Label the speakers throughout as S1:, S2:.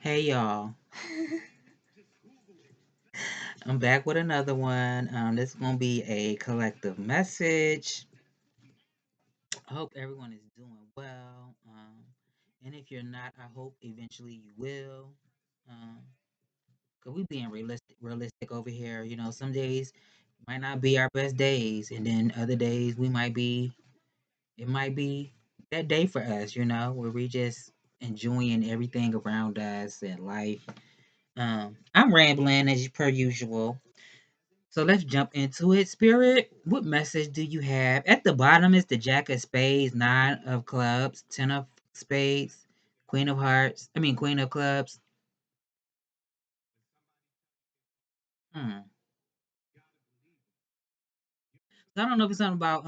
S1: Hey y'all, I'm back with another one. This is gonna be a collective message. I hope everyone is doing well. And if you're not, I hope eventually you will. Um, Cause we being realistic over here. You know, some days might not be our best days, and then other days we might be. It might be that day for us. You know, where we just enjoying everything around us and life. I'm rambling as per usual. So let's jump into it. Spirit, what message do you have? At the bottom is the Jack of Spades, Nine of Clubs, Ten of Spades, Queen of Hearts. I mean, Queen of Clubs. Hmm. So I don't know if it's something about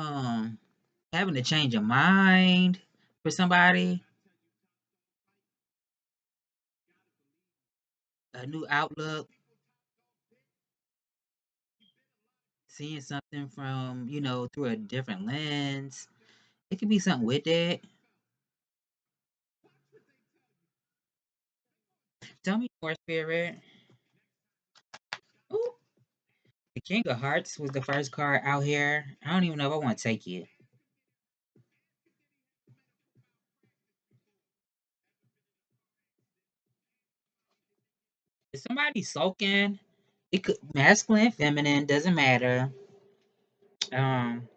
S1: having to change your mind for somebody, a new outlook, seeing something from through a different lens. It could be something with it. Tell me more, Spirit. Ooh, the King of Hearts was the first card out here. I don't even know if I want to take it. Is somebody sulking? It could masculine, feminine, doesn't matter. Um,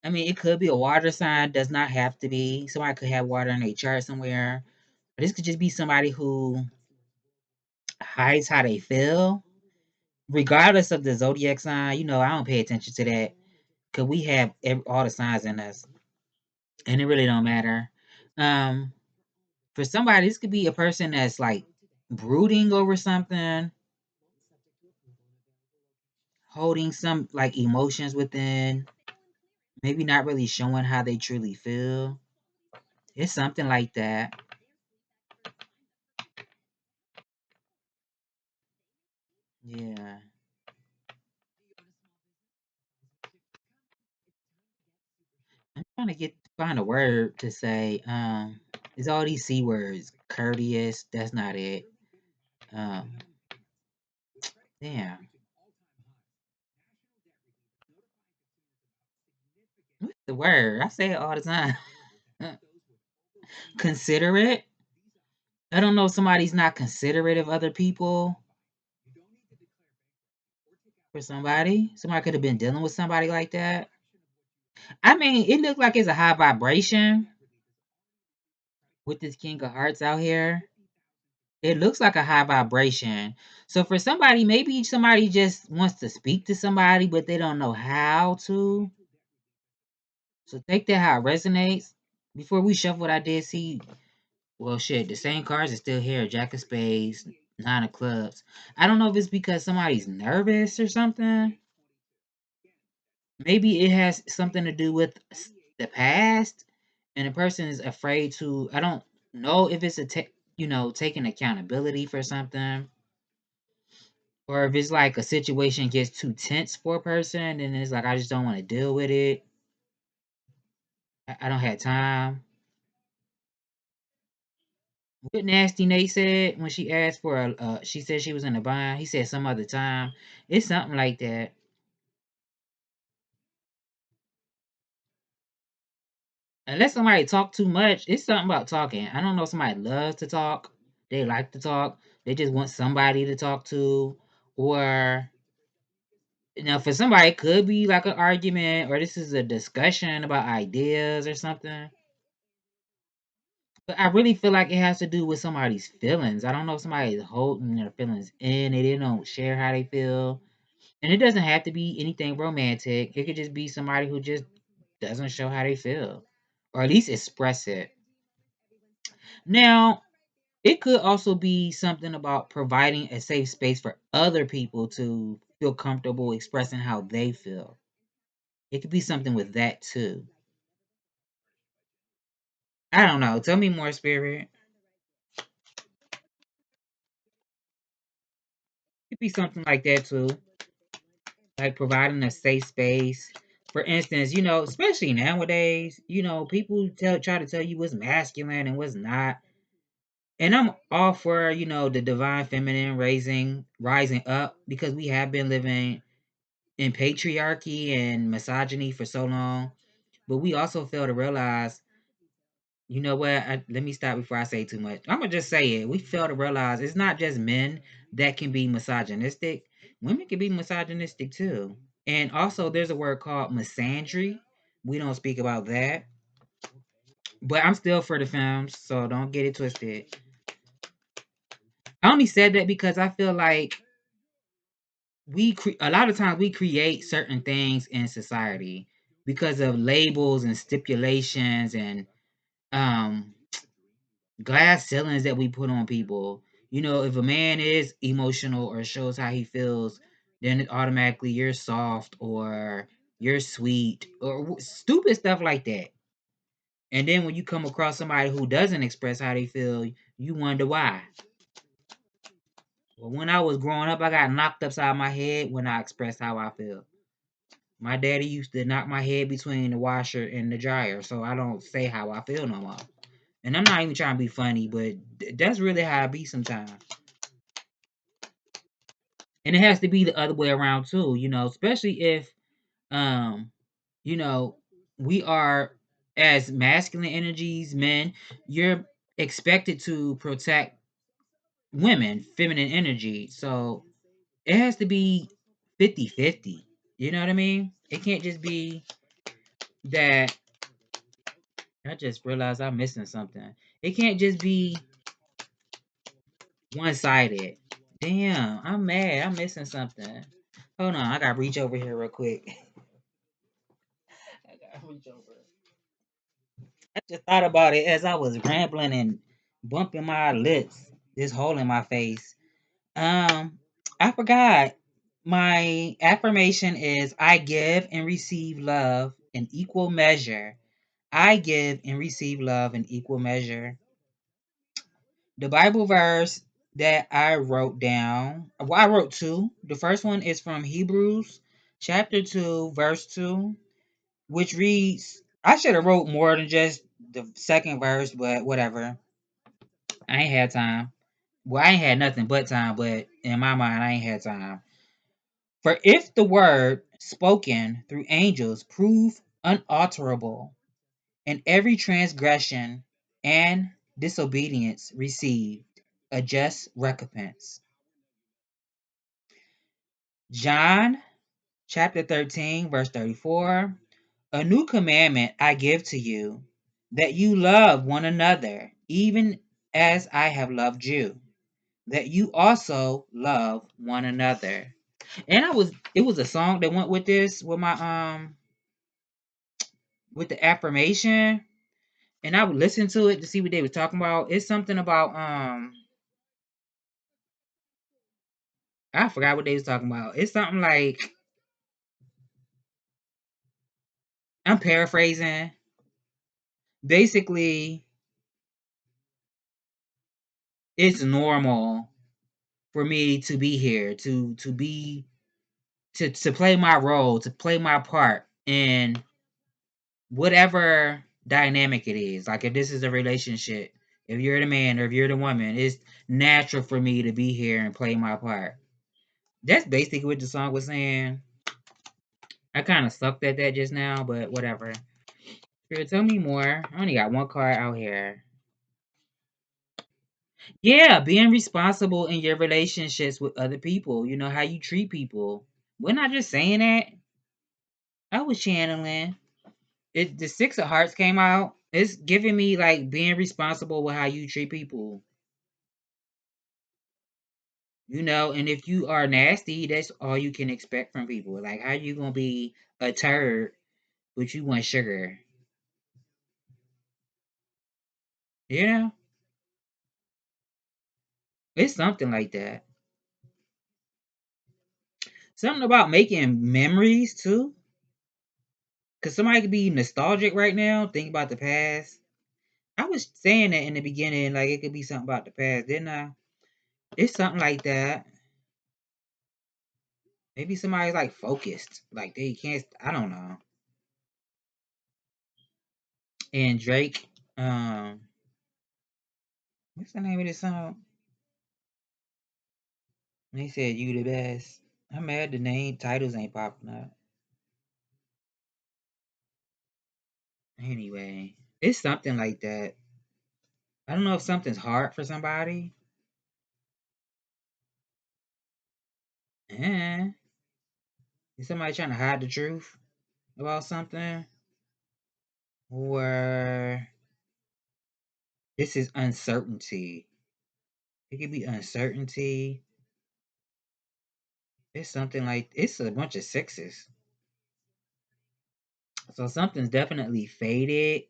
S1: I mean, it could be a water sign, does not have to be. Somebody could have water in their chart somewhere. But this could just be somebody who hides how they feel, regardless of the zodiac sign. I don't pay attention to that because we have all the signs in us, and it really don't matter. Um, for somebody, this could be a person that's like brooding over something, holding some like emotions within, maybe not really showing how they truly feel. It's something like that. Yeah. I'm trying to find a word to say. It's all these C words. Courteous, that's not it. Um, damn. What's the word? I say it all the time. Considerate. I don't know if somebody's not considerate of other people for somebody. Somebody could have been dealing with somebody like that. I mean, it looked like it's a high vibration with this King of Hearts out here. It looks like a high vibration. So for somebody, maybe somebody just wants to speak to somebody, but they don't know how to. So take that how it resonates. Before we shuffled, I did see, well, shit, the same cards are still here. Jack of Spades, Nine of Clubs. I don't know if it's because somebody's nervous or something. Maybe it has something to do with the past, and the person is afraid to. I don't know if it's taking accountability for something. Or if it's like a situation gets too tense for a person, and it's like I just don't want to deal with it. I don't have time. What Nasty Nate said when she asked for she said she was in a bind. He said some other time. It's something like that. Unless somebody talk too much, it's something about talking. I don't know if somebody loves to talk. They like to talk. They just want somebody to talk to, or for somebody it could be like an argument, or this is a discussion about ideas or something. But I really feel like it has to do with somebody's feelings. I don't know if somebody's holding their feelings in and they don't share how they feel. And it doesn't have to be anything romantic. It could just be somebody who just doesn't show how they feel. Or at least express it. Now, it could also be something about providing a safe space for other people to feel comfortable expressing how they feel. It could be something with that too. I don't know. Tell me more, Spirit. It could be something like that too. Like providing a safe space For instance, especially nowadays, people try to tell you what's masculine and what's not. And I'm all for, the divine feminine rising up, because we have been living in patriarchy and misogyny for so long. But we also fail to realize, you know what? Let me stop before I say too much. I'm gonna just say it. We fail to realize it's not just men that can be misogynistic. Women can be misogynistic too. And also, there's a word called misandry. We don't speak about that. But I'm still for the films, so don't get it twisted. I only said that because I feel like a lot of times we create certain things in society because of labels and stipulations and um glass ceilings that we put on people. If a man is emotional or shows how he feels, then it automatically you're soft or you're sweet or stupid stuff like that. And then when you come across somebody who doesn't express how they feel, you wonder why. Well, when I was growing up, I got knocked upside my head when I expressed how I feel. My daddy used to knock my head between the washer and the dryer, so I don't say how I feel no more. And I'm not even trying to be funny, but that's really how I be sometimes. And it has to be the other way around too, especially if um, you know, we are, as masculine energies, men, you're expected to protect women, feminine energy. So it has to be 50-50. You know what I mean? It can't just be that. I just realized I'm missing something. It can't just be one sided. Damn, I'm mad. I'm missing something. Hold on, I gotta reach over here real quick. I gotta reach over. I just thought about it as I was rambling and bumping my lips, this hole in my face. I forgot. My affirmation is I give and receive love in equal measure. I give and receive love in equal measure. The Bible verse that I wrote down, well, I wrote two. The first one is from Hebrews chapter 2, verse 2, which reads, I should have wrote more than just the second verse, but whatever. I ain't had time. Well, I ain't had nothing but time, but in my mind, I ain't had time. For if the word spoken through angels prove unalterable, and every transgression and disobedience received a just recompense. John chapter 13, verse 34. A new commandment I give to you, that you love one another, even as I have loved you, that you also love one another. And it was a song that went with this, with my with the affirmation, and I would listen to it to see what they were talking about. It's something about I forgot what they was talking about. It's something like, I'm paraphrasing. Basically, it's normal for me to be here, to play my role, to play my part in whatever dynamic it is. Like if this is a relationship, if you're the man or if you're the woman, it's natural for me to be here and play my part. That's basically what the song was saying. I kind of sucked at that just now, but whatever. Spirit, tell me more. I only got one card out here. Yeah, being responsible in your relationships with other people. You know how you treat people. We're not just saying that. I was channeling. The Six of Hearts came out. It's giving me like being responsible with how you treat people. And if you are nasty, that's all you can expect from people. Like, how you gonna be a turd, but you want sugar? Yeah, it's something like that. Something about making memories too. Cause somebody could be nostalgic right now, think about the past. I was saying that in the beginning, like it could be something about the past, didn't I? It's something like that. Maybe somebody's like focused, like they can't. I don't know. And Drake, what's the name of this song? They said you the best. I'm mad the name titles ain't popping up. Anyway, it's something like that. I don't know if something's hard for somebody. Eh, is somebody trying to hide the truth about something? Or this is uncertainty. It could be uncertainty. It's something like it's a bunch of sixes. So something's definitely faded.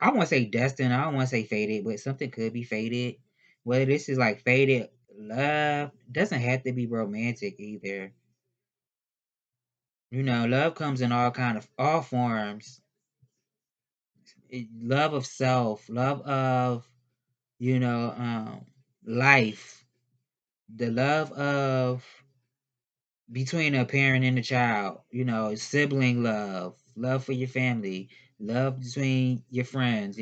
S1: I want to say destined. I don't want to say faded, but something could be faded. Whether this is like faded love, doesn't have to be romantic either. You know, love comes in all forms. Love of self, love of you know, life, the love of between a parent and a child. You know, sibling love, love for your family, love between your friends.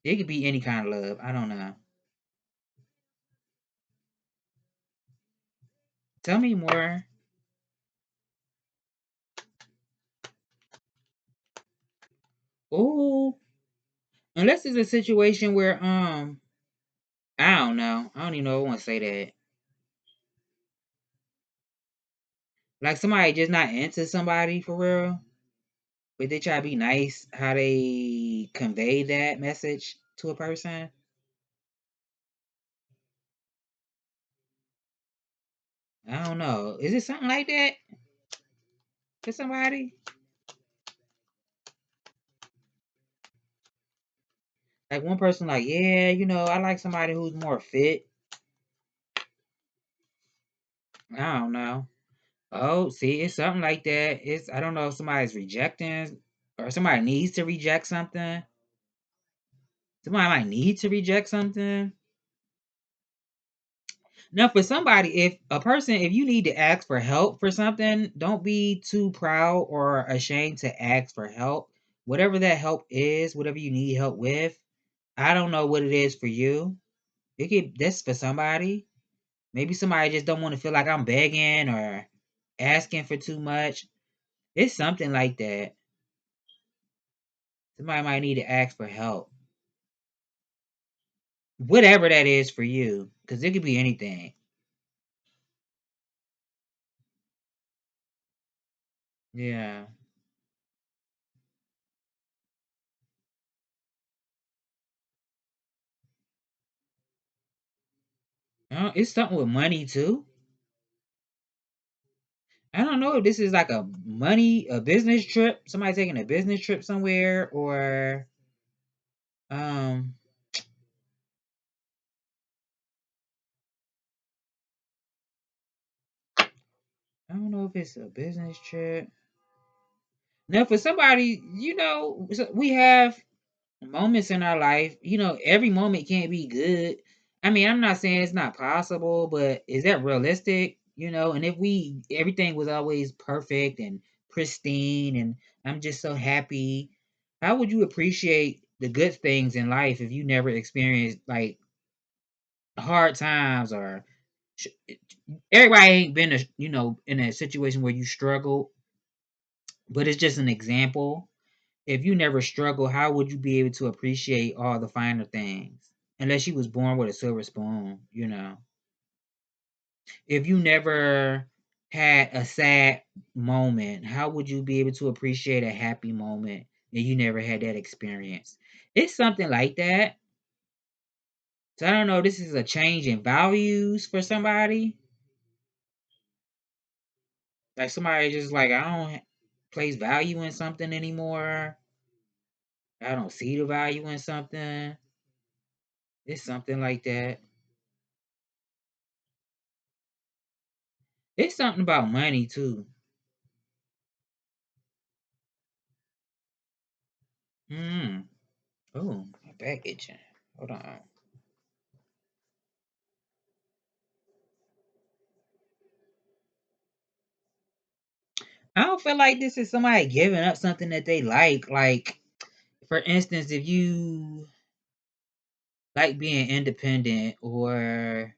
S1: It could be any kind of love. I don't know. Tell me more. Oh, unless it's a situation where I don't know. I don't even know if I want to say that. Like somebody just not into somebody for real, but they try to be nice how they convey that message to a person. I don't know. Is it something like that for somebody? Like one person like, yeah, I like somebody who's more fit. I don't know. Oh, see, it's something like that. I don't know if somebody's rejecting or somebody needs to reject something. Somebody might need to reject something. Now, for somebody, if you need to ask for help for something, don't be too proud or ashamed to ask for help. Whatever that help is, whatever you need help with, I don't know what it is for you. That's for somebody. Maybe somebody just don't want to feel like I'm begging or asking for too much. It's something like that. Somebody might need to ask for help. Whatever that is for you, because it could be anything. Yeah. It's something with money too. I don't know if this is like a business trip, somebody taking a business trip somewhere, or um, I don't know if it's a business trip. Now, for somebody, we have moments in our life. Every moment can't be good. I mean, I'm not saying it's not possible, but is that realistic? And if everything was always perfect and pristine, and I'm just so happy, how would you appreciate the good things in life if you never experienced like hard times or sh- everybody ain't been in a situation where you struggle, but it's just an example. If you never struggle, how would you be able to appreciate all the finer things? Unless you was born with a silver spoon. If you never had a sad moment, how would you be able to appreciate a happy moment if you never had that experience? It's something like that. So I don't know. This is a change in values for somebody. Like somebody just like I don't place value in something anymore. I don't see the value in something. It's something like that. It's something about money too. Hmm. Oh, my back itching. Hold on. I don't feel like this is somebody giving up something that they like. Like, for instance, if you like being independent or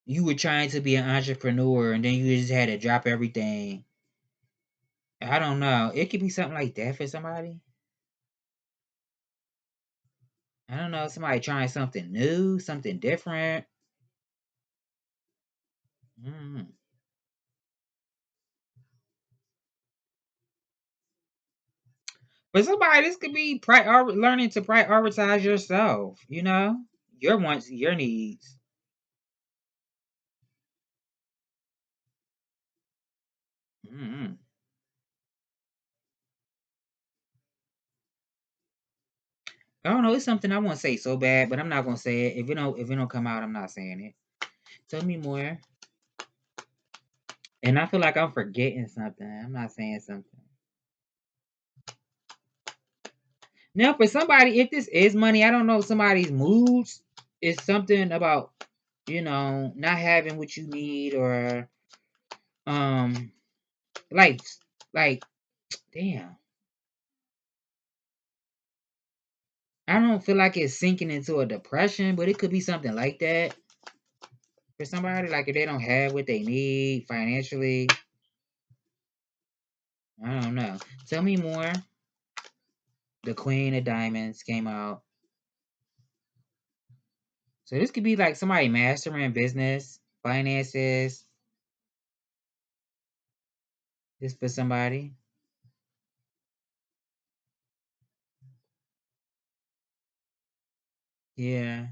S1: you were trying to be an entrepreneur and then you just had to drop everything. I don't know. It could be something like that for somebody. I don't know. Somebody trying something new, something different. Mm. For somebody, this could be learning to prioritize yourself. Your wants, your needs. Mm. I don't know. It's something I want to say so bad, but I'm not gonna say it. If it don't come out, I'm not saying it. Tell me more. And I feel like I'm forgetting something. I'm not saying something. Now, for somebody, if this is money, I don't know if somebody's moods is something about, not having what you need or um like like damn. I don't feel like it's sinking into a depression, but it could be something like that for somebody. Like if they don't have what they need financially. I don't know. Tell me more. The Queen of Diamonds came out. So this could be like somebody mastering business, finances. This for somebody. Yeah.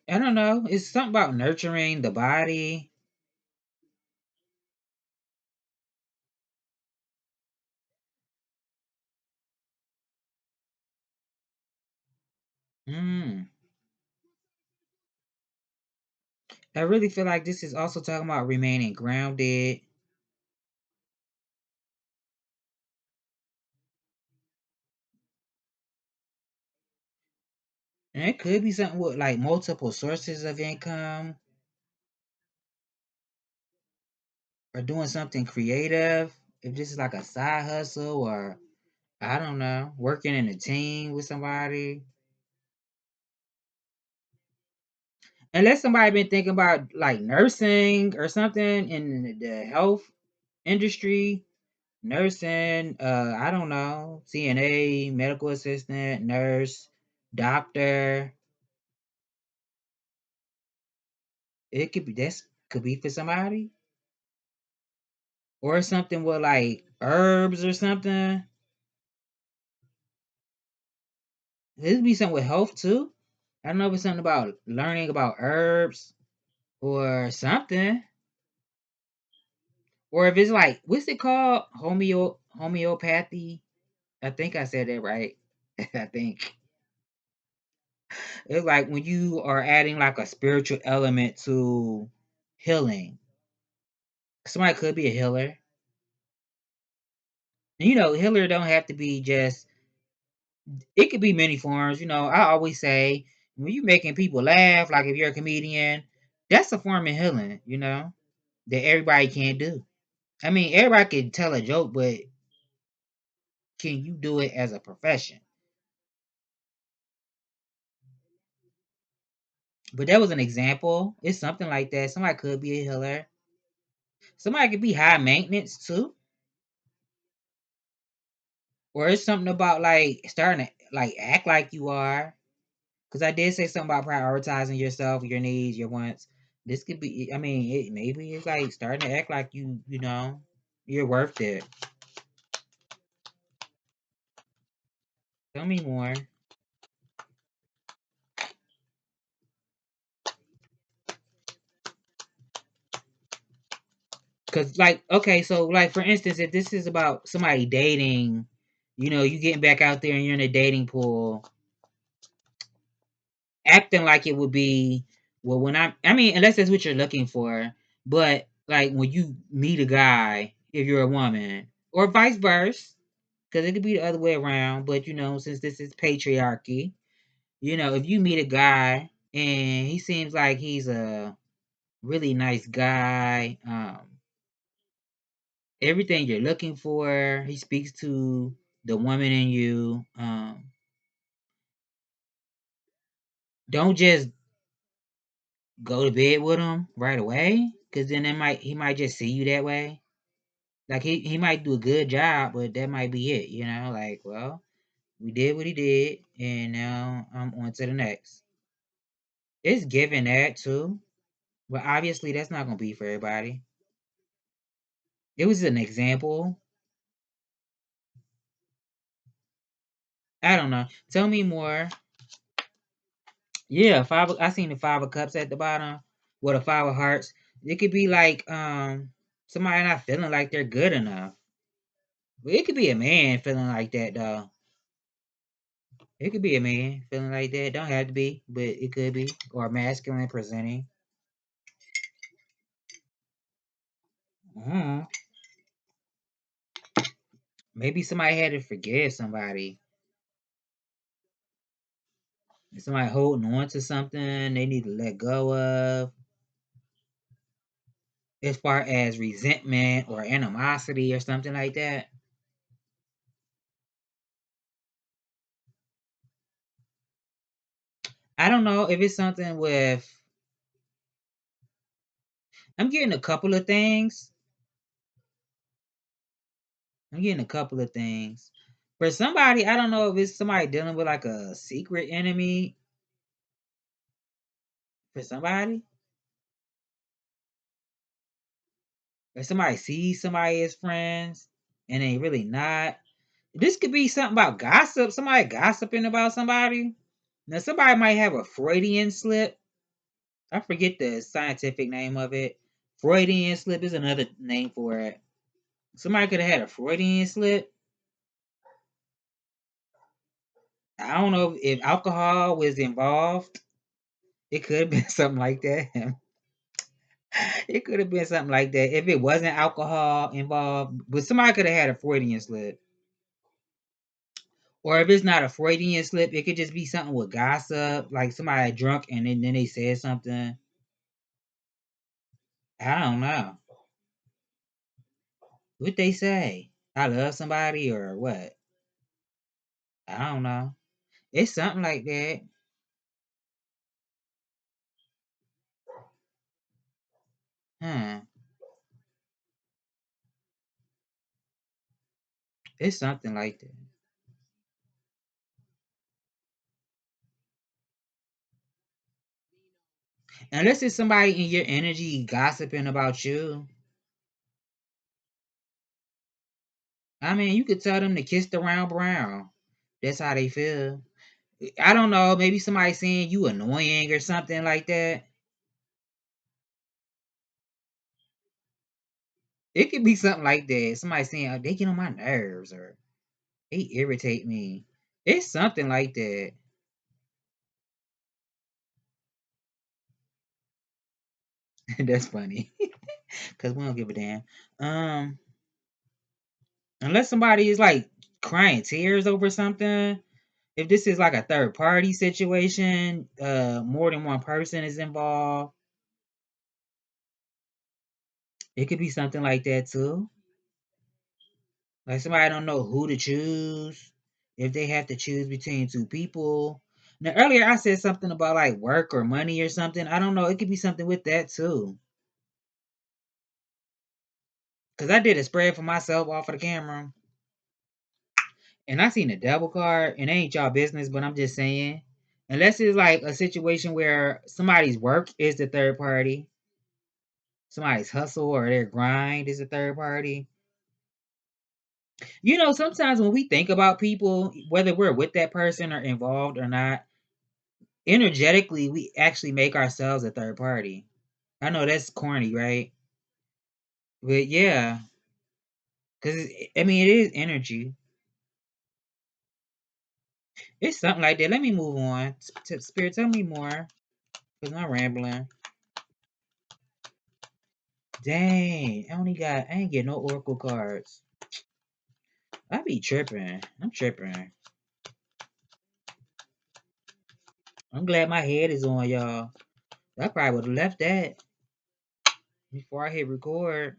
S1: I don't know. It's something about nurturing the body. Mm. I really feel like this is also talking about remaining grounded. And it could be something with like multiple sources of income or doing something creative. If this is like a side hustle or I don't know, working in a team with somebody. Unless somebody been thinking about like nursing or something in the health industry, nursing, I don't know, CNA, medical assistant, nurse, doctor. It could be this could be for somebody. Or something with like herbs or something. It could be something with health too. I don't know if it's something about learning about herbs or something. Or if it's like what's it called? Homeopathy. I think I said that right. I think. It's like when you are adding like a spiritual element to healing. Somebody could be a healer. And healer don't have to be just it could be many forms. I always say when you're making people laugh, like if you're a comedian, that's a form of healing, that everybody can't do. I mean, everybody can tell a joke, but can you do it as a profession? But that was an example. It's something like that. Somebody could be a healer. Somebody could be high maintenance too. Or it's something about like starting to like act like you are. Because I did say something about prioritizing yourself, your needs, your wants. This could be. I mean, maybe it's like starting to act like you're worth it. Tell me more. Cause like, okay, so like for instance, if this is about somebody dating, you getting back out there and you're in a dating pool, acting like it would be well when I mean, unless that's what you're looking for, but like when you meet a guy, if you're a woman, or vice versa, because it could be the other way around, but since this is patriarchy, if you meet a guy and he seems like he's a really nice guy. Everything you're looking for. He speaks to the woman in you. Don't just go to bed with him right away, because then he might just see you that way. Like he might do a good job, but that might be it. Like, well, we did what he did, and now I'm on to the next. It's giving that too, but obviously that's not gonna be for everybody. It was an example. I don't know. Tell me more. Yeah, five. I seen the 5 of cups at the bottom with a 5 of hearts. It could be like somebody not feeling like they're good enough. But it could be a man feeling like that though. It could be a man feeling like that. Don't have to be, but it could be. Or masculine presenting. Mm. Maybe somebody had to forgive somebody. Somebody holding on to something they need to let go of. As far as resentment or animosity or something like that. I don't know if it's something with. I'm getting a couple of things. I'm getting a couple of things. For somebody, I don't know if it's somebody dealing with like a secret enemy. For somebody, or somebody sees somebody as friends and they really not. This could be something about gossip. Somebody gossiping about somebody. Now, somebody might have a Freudian slip. I forget the scientific name of it. Freudian slip is another name for it. Somebody could have had a Freudian slip. I don't know if alcohol was involved. It could have been something like that. It could have been something like that if it wasn't alcohol involved. But somebody could have had a Freudian slip. Or if it's not a Freudian slip, it could just be something with gossip, like somebody drunk and then they said something. I don't know. What they say? I love somebody or what? I don't know. It's something like that. Huh. It's something like that. Unless it's somebody in your energy gossiping about you. I mean, you could tell them to kiss the round brown. That's how they feel. I don't know. Maybe somebody saying you annoying or something like that. It could be something like that. Somebody saying they get on my nerves or they irritate me. It's something like that. That's funny. Cause we don't give a damn. Um, unless somebody is like crying tears over something. If this is like a third party situation, more than one person is involved. It could be something like that too. Like somebody don't know who to choose if they have to choose between two people. Now earlier I said something about like work or money or something. I don't know. It could be something with that too. Cause I did a spread for myself off of the camera, and I seen a double card, and it ain't y'all business, but I'm just saying, unless it's like a situation where somebody's work is the third party, somebody's hustle or their grind is the third party. Sometimes when we think about people, whether we're with that person or involved or not, energetically we actually make ourselves a third party. I know that's corny, right? But yeah, because I mean it is energy. It's something like that. Let me move on. Spirit, tell me more. Cause I'm rambling. Dang, I ain't get no oracle cards. I be tripping. I'm tripping. I'm glad my head is on, y'all. I probably would have left that before I hit record.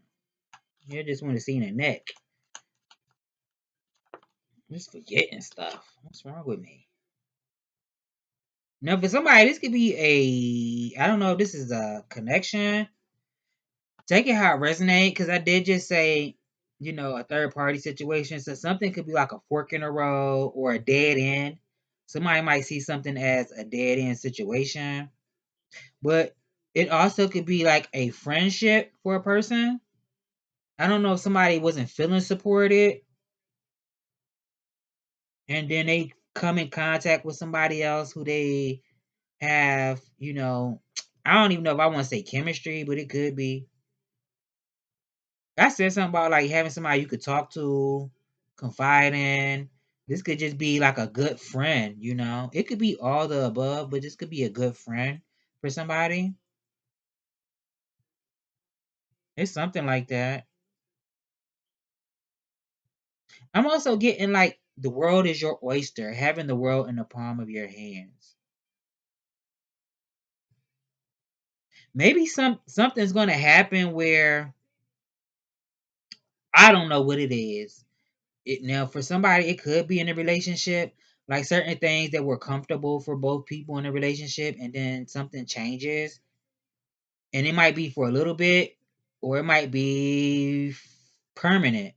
S1: You just want to see the neck. Just forgetting stuff. What's wrong with me? Now, for somebody, this could be I don't know if this is a connection. Take it how it resonate, because I did just say, a third party situation. So something could be like a fork in the road or a dead end. Somebody might see something as a dead end situation, but it also could be like a friendship for a person. I don't know if somebody wasn't feeling supported and then they come in contact with somebody else who they have, I don't even know if I want to say chemistry, but it could be. I said something about like having somebody you could talk to, confide in. This could just be like a good friend. It could be all the above, but this could be a good friend for somebody. It's something like that. I'm also getting like the world is your oyster, having the world in the palm of your hands. Maybe something's gonna happen where I don't know what it is. Now for somebody it could be in a relationship, like certain things that were comfortable for both people in a relationship, and then something changes, and it might be for a little bit, or it might be permanent.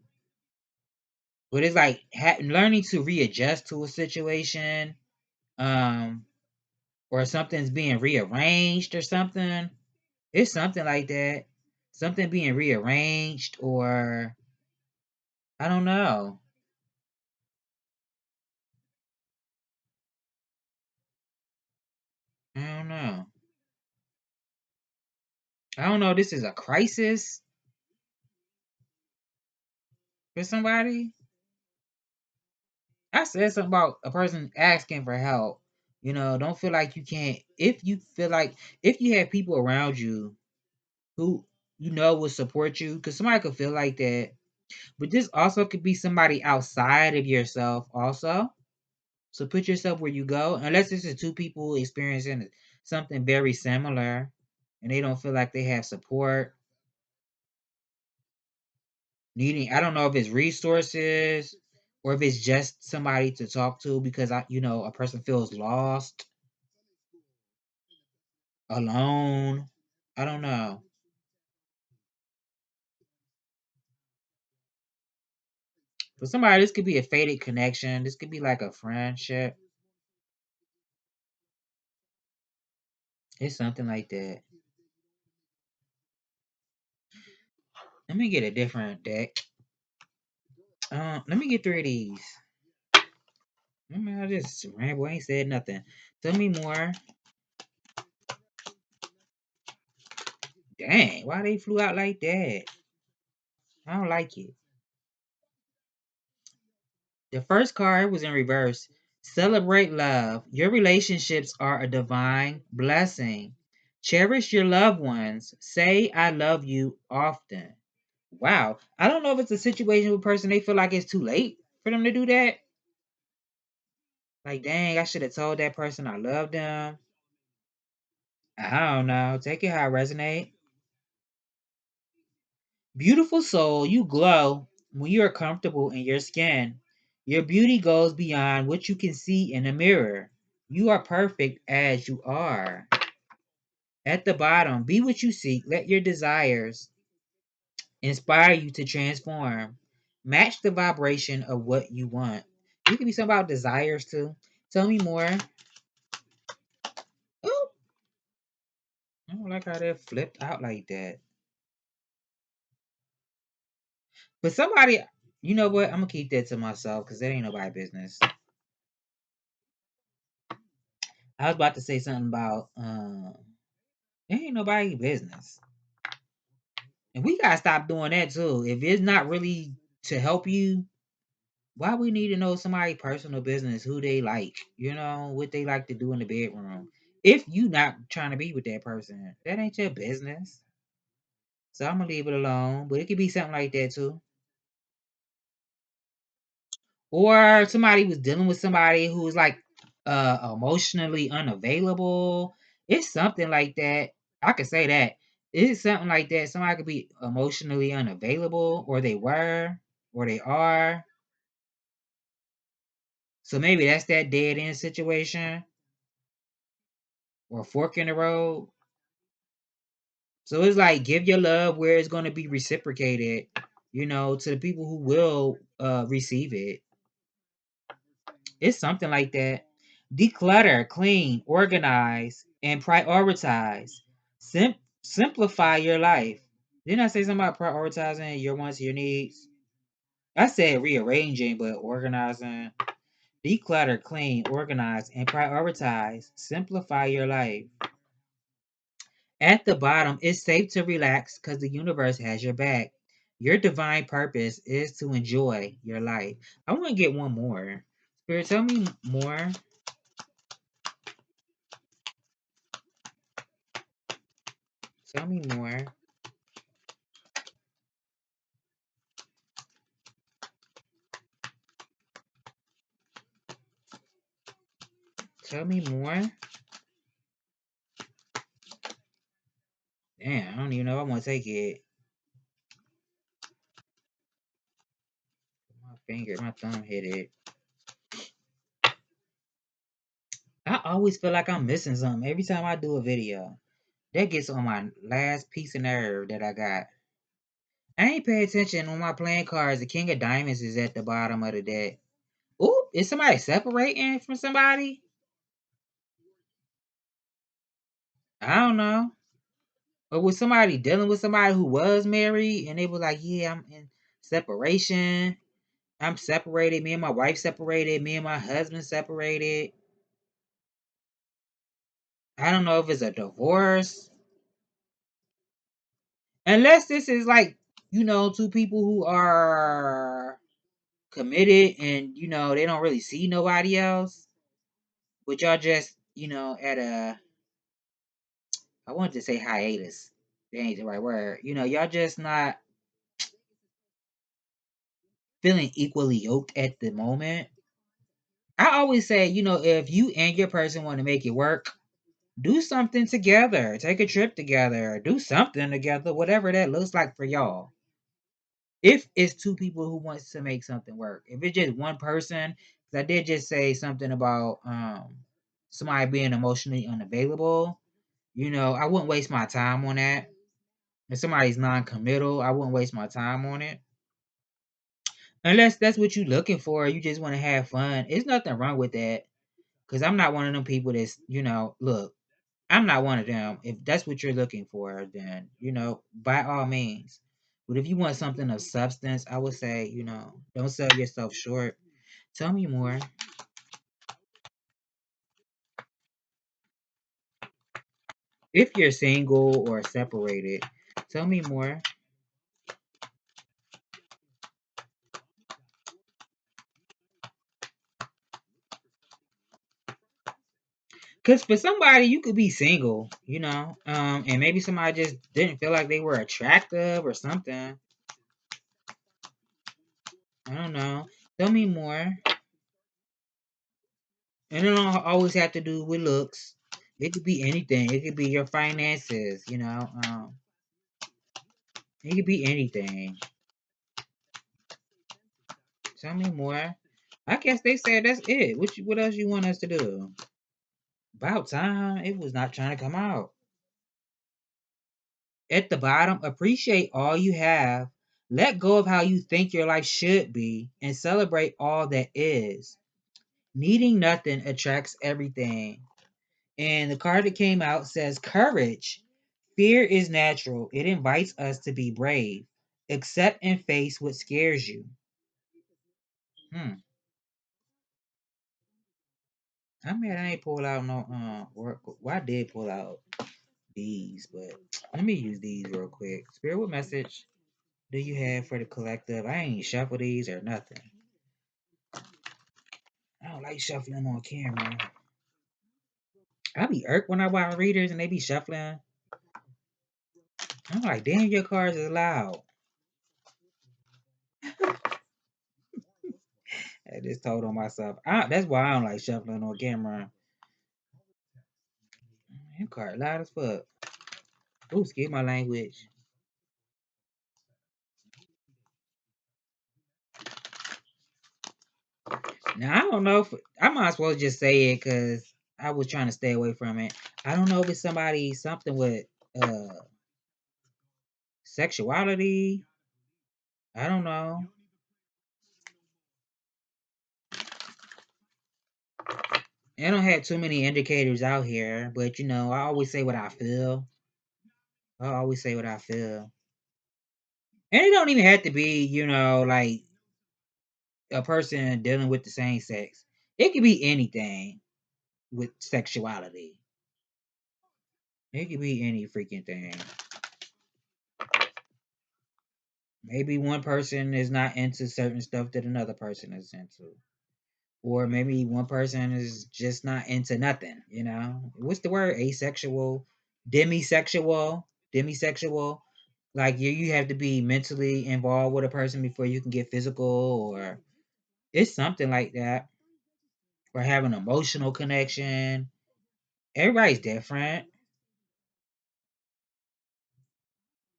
S1: But it's like learning to readjust to a situation, um, or something's being rearranged or something. It's something like that. Something being rearranged, or I don't know. I don't know. I don't know. This is a crisis for somebody. I said something about a person asking for help. Don't feel like you can't. If you have people around you who will support you, because somebody could feel like that. But this also could be somebody outside of yourself, also. So put yourself where you go, unless this is two people experiencing something very similar, and they don't feel like they have support. Needing, I don't know if it's resources or if it's just somebody to talk to, because a person feels lost, alone. I don't know. For somebody, this could be a faded connection. This could be like a friendship. It's something like that. Let me get a different deck. Let me get three of these. I just ramble, ain't said nothing. Tell me more. Dang, why they flew out like that? I don't like it. The first card was in reverse. Celebrate love. Your relationships are a divine blessing. Cherish your loved ones. Say I love you often. Wow. I don't know if it's a situation with a person they feel like it's too late for them to do that. Like, dang, I should have told that person I love them. I don't know. Take it how it resonate. Beautiful soul, you glow when you are comfortable in your skin. Your beauty goes beyond what you can see in a mirror. You are perfect as you are. At the bottom, be what you seek. Let your desires inspire you to transform. Match the vibration of what you want. You can be something about desires too. Tell me more. Ooh, I don't like how that flipped out like that. But somebody, you know what? I'm gonna keep that to myself because that ain't nobody business. I was about to say something about it ain't nobody business. And we gotta stop doing that too. If it's not really to help you, why we need to know somebody's personal business, who they like, what they like to do in the bedroom. If you not trying to be with that person, that ain't your business. So I'm gonna leave it alone. But it could be something like that too. Or somebody was dealing with somebody who was like emotionally unavailable. It's something like that. I could say that. It's something like that. Somebody could be emotionally unavailable, or they were, or they are. So maybe that's that dead end situation or fork in the road. So it's like give your love where it's going to be reciprocated, to the people who will receive it. It's something like that. Declutter, clean, organize, and prioritize. Simplify your life. Didn't I say something about prioritizing your wants, your needs? I said rearranging, but organizing. Declutter, clean, organize, and prioritize. Simplify your life. At the bottom, it's safe to relax because the universe has your back. Your divine purpose is to enjoy your life. I want to get one more. Spirit, tell me more. Tell me more. Tell me more. Damn, I don't even know if I want to take it. My thumb hit it. I always feel like I'm missing something every time I do a video. That gets on my last piece of nerve that I got. I ain't pay attention on my playing cards. The King of Diamonds is at the bottom of the deck. Ooh, is somebody separating from somebody? I don't know. Or was somebody dealing with somebody who was married and they were like, yeah, I'm in separation. I'm separated. Me and my wife separated. Me and my husband separated. I don't know if it's a divorce. Unless this is like, two people who are committed and, they don't really see nobody else. But y'all just, at I wanted to say hiatus. That ain't the right word. Y'all just not feeling equally yoked at the moment. I always say, if you and your person want to make it work, do something together. Take a trip together. Do something together, whatever that looks like for y'all. If it's two people who wants to make something work. If it's just one person, because I did just say something about somebody being emotionally unavailable. I wouldn't waste my time on that. If somebody's non-committal, I wouldn't waste my time on it. Unless that's what you're looking for, you just want to have fun. There's nothing wrong with that. Cause I'm not one of them people that's, look, I'm not one of them. If that's what you're looking for, then, by all means. But if you want something of substance, I would say, don't sell yourself short. Tell me more. If you're single or separated, tell me more. Cause for somebody, you could be single, and maybe somebody just didn't feel like they were attractive or something. I don't know. Tell me more. And it don't always have to do with looks. It could be anything. It could be your finances, it could be anything. Tell me more. I guess they said that's it. What else you want us to do? About time. It was not trying to come out. At the bottom, appreciate all you have. Let go of how you think your life should be and celebrate all that is. Needing nothing attracts everything. And the card that came out says courage. Fear is natural. It invites us to be brave. Accept and face what scares you. Hmm. I mean, I ain't pull out no work. Well, I did pull out these, but let me use these real quick. Spirit, what message do you have for the collective? I ain't shuffle these or nothing. I don't like shuffling on camera. I be irked when I watch readers and they be shuffling. I'm like, damn, your cards is loud. I just told on myself. That's why I don't like shuffling on camera. Your card loud as fuck. Ooh, excuse my language. Now I don't know if I might as well just say it because I was trying to stay away from it. I don't know if it's something with uh sexuality. I don't know. I don't have too many indicators out here, but I always say what I feel. I always say what I feel. And it don't even have to be, like a person dealing with the same sex. It could be anything with sexuality. It could be any freaking thing. Maybe one person is not into certain stuff that another person is into. Or maybe one person is just not into nothing. What's the word? Asexual, demisexual, demisexual. Like you have to be mentally involved with a person before you can get physical, or it's something like that. Or have an emotional connection. Everybody's different.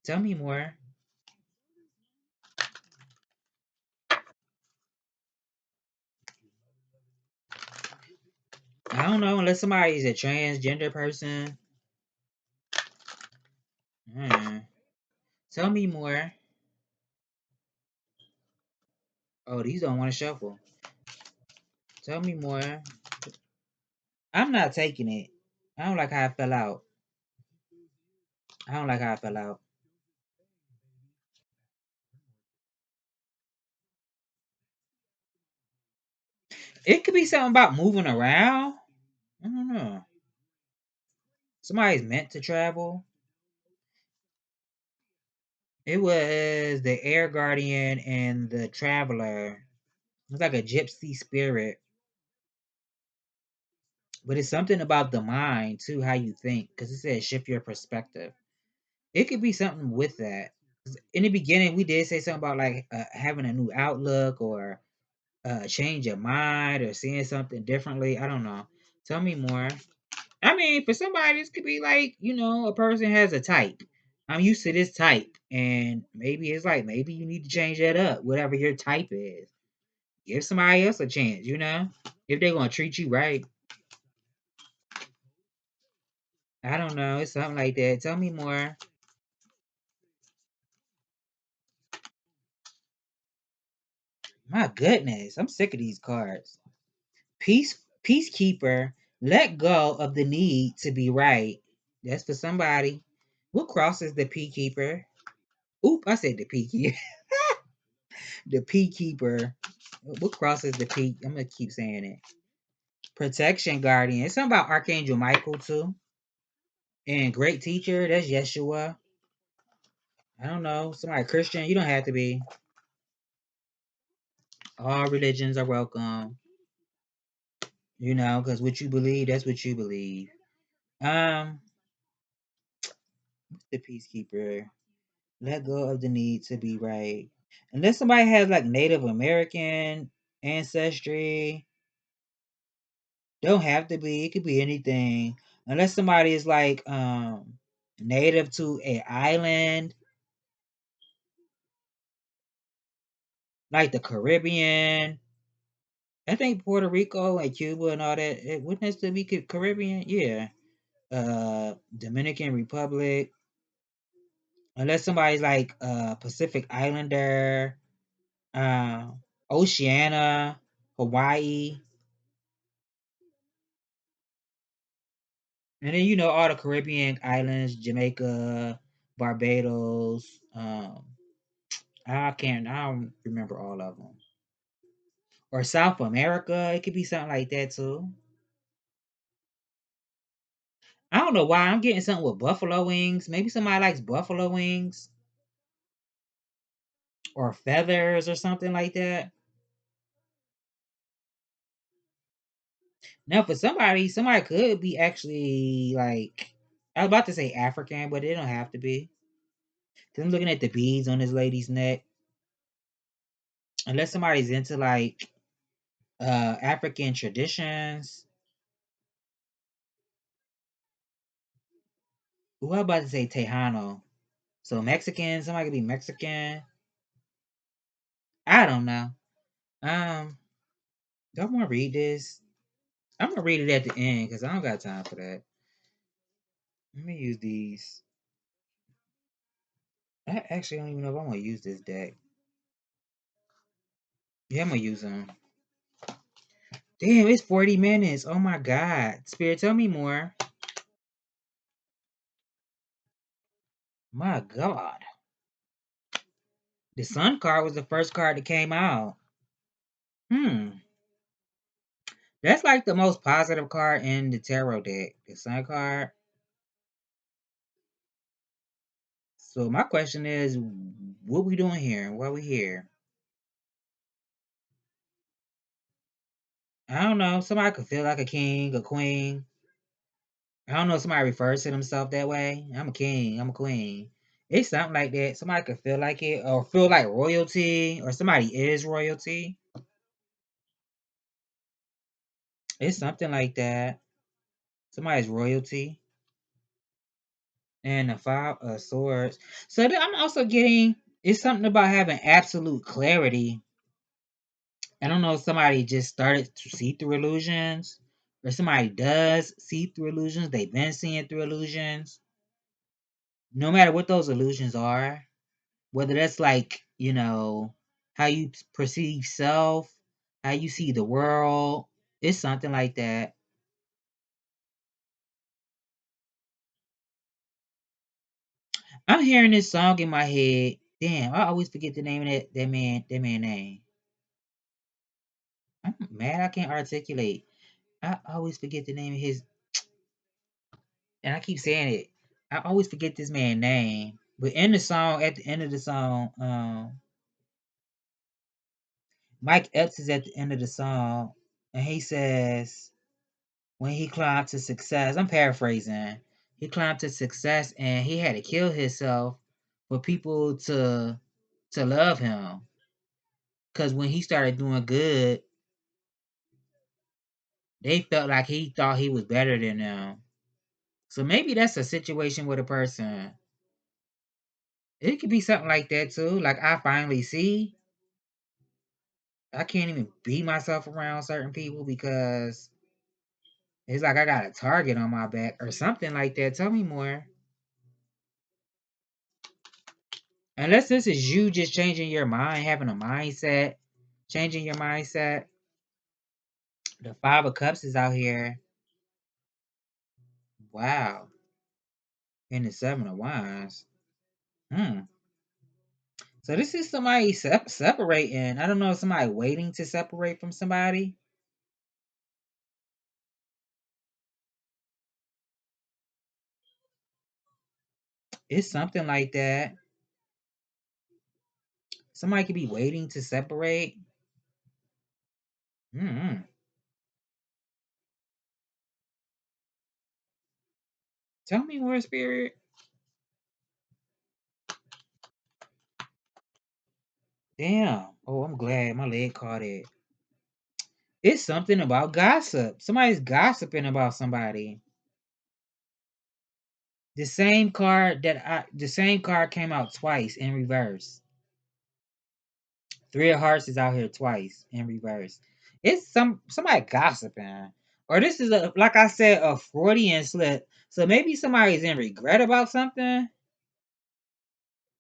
S1: Tell me more. I don't know unless somebody's a transgender person. Hmm. Tell me more. Oh, these don't want to shuffle. Tell me more. I'm not taking it. I don't like how I fell out. I don't like how I fell out. It could be something about moving around. I don't know. Somebody's meant to travel. It was the air guardian and the traveler. It's like a gypsy spirit. But it's something about the mind too, how you think. Because it says shift your perspective. It could be something with that. In the beginning, we did say something about like having a new outlook or change your mind or seeing something differently. I don't know. Tell me more. I mean, for somebody, this could be like, a person has a type. I'm used to this type. And maybe it's like, maybe you need to change that up, whatever your type is. Give somebody else a chance. If they're going to treat you right. I don't know. It's something like that. Tell me more. My goodness. I'm sick of these cards. Peacekeeper, let go of the need to be right. That's for somebody. What crosses the peacekeeper? Oop, I said the peacekeeper. The peacekeeper. What crosses the peak? I'm gonna keep saying it. Protection guardian. It's something about Archangel Michael too. And great teacher, that's Yeshua. I don't know. Somebody Christian. You don't have to be. All religions are welcome. Because what you believe, that's what you believe. Um, the peacekeeper. Let go of the need to be right. Unless somebody has like Native American ancestry, don't have to be. It could be anything. Unless somebody is like native to a island, like the Caribbean. I think Puerto Rico and Cuba and all that. Wouldn't that still be Caribbean? Yeah. Dominican Republic. Unless somebody's like Pacific Islander, uh, Oceania, Hawaii. And then all the Caribbean islands, Jamaica, Barbados. I don't remember all of them. Or South America, it could be something like that too. I don't know why I'm getting something with buffalo wings. Maybe somebody likes buffalo wings or feathers or something like that. Now, for somebody could be actually like I was about to say African, but it don't have to be. 'Cause I'm looking at the beads on this lady's neck. Unless somebody's into like African traditions. Who I about to say Tejano? So Mexican, somebody could be Mexican. I don't know. Um, don't want to read this. I'm gonna read it at the end because I don't got time for that. Let me use these. I actually don't even know if I'm gonna use this deck. Yeah, I'm gonna use them. Damn, it's 40 minutes. Oh my god. Spirit, tell me more. My god. The Sun card was the first card that came out. Hmm. That's like the most positive card in the tarot deck. The Sun card. So my question is, what we doing here? Why we here? I don't know. Somebody could feel like a king, a queen. I don't know if somebody refers to themselves that way. I'm a king, I'm a queen. It's something like that. Somebody could feel like it or feel like royalty or somebody is royalty. It's something like that. Somebody's royalty. And the five of swords. So then I'm also getting it's something about having absolute clarity. I don't know if somebody just started to see through illusions or somebody does see through illusions. They've been seeing through illusions. No matter what those illusions are, whether that's like, how you perceive self, how you see the world, it's something like that. I'm hearing this song in my head. Damn, I always forget the name of that man name. I'm mad I can't articulate. I always forget the name of his, and I keep saying it. I always forget this man's name. But in the song, at the end of the song, Mike Epps is at the end of the song, and he says, when he climbed to success, I'm paraphrasing, he climbed to success and he had to kill himself for people to love him. Cause when he started doing good, they felt like he thought he was better than them. So maybe that's a situation with a person. It could be something like that too. Like I finally see I can't even be myself around certain people because it's like I got a target on my back or something like that. Tell me more. Unless this is you just changing your mind, having a mindset, changing your mindset. The Five of Cups is out here. Wow. And the Seven of Wands. Hmm. So this is somebody separating. I don't know if somebody waiting to separate from somebody. It's something like that. Somebody could be waiting to separate. Hmm. Tell me more, spirit. Damn. Oh, I'm glad my leg caught it. It's something about gossip. Somebody's gossiping about somebody. The same card came out twice in reverse. Three of Hearts is out here twice in reverse. It's somebody gossiping. Or this is a like I said, a Freudian slip. So maybe somebody's in regret about something.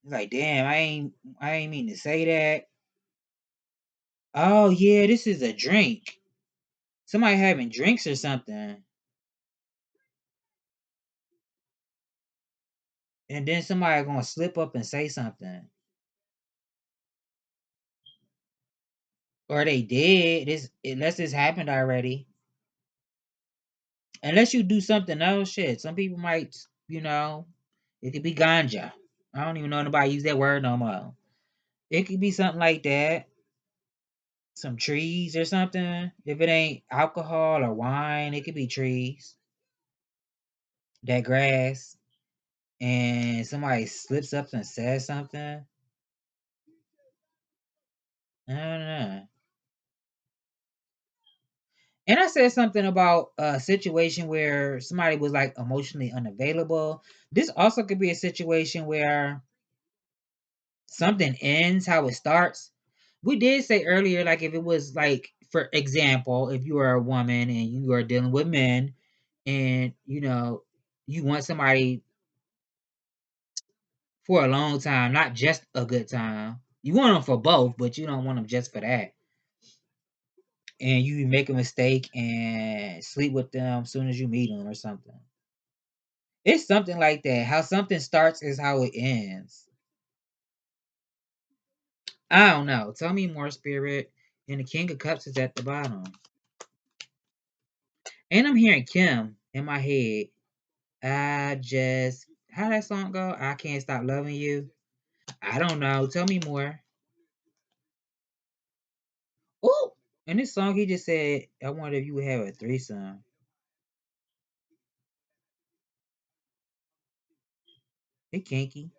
S1: It's like, damn, I ain't mean to say that. Oh yeah, this is a drink. Somebody having drinks or something. And then somebody gonna slip up and say something. Or they did. Unless this happened already. Unless you do something else, shit. Some people might, it could be ganja. I don't even know nobody use that word no more. It could be something like that. Some trees or something. If it ain't alcohol or wine, it could be trees. That grass. And somebody slips up and says something. I don't know. And I said something about a situation where somebody was like emotionally unavailable. This also could be a situation where something ends how it starts. We did say earlier, like if it was like, for example, if you are a woman and you are dealing with men and you want somebody for a long time, not just a good time. You want them for both, but you don't want them just for that. And you make a mistake and sleep with them as soon as you meet them or something. It's something like that. How something starts is how it ends. I don't know. Tell me more, Spirit. And the King of Cups is at the bottom. And I'm hearing Kim in my head. I just, how that song go? I can't stop loving you. I don't know. Tell me more. Oh, in this song, he just said, I wonder if you would have a threesome. It kinky.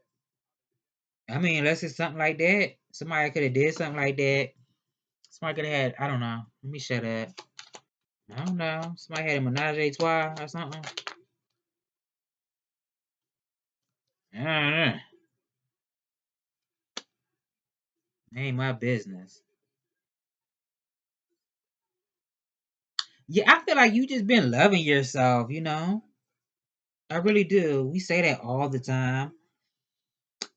S1: I mean, unless it's something like that. Somebody could have did something like that. Somebody could have had, I don't know. Let me shut up. I don't know. Somebody had a menage a trois or something. I don't know. Ain't my business. Yeah, I feel like you just been loving yourself. I really do. We say that all the time.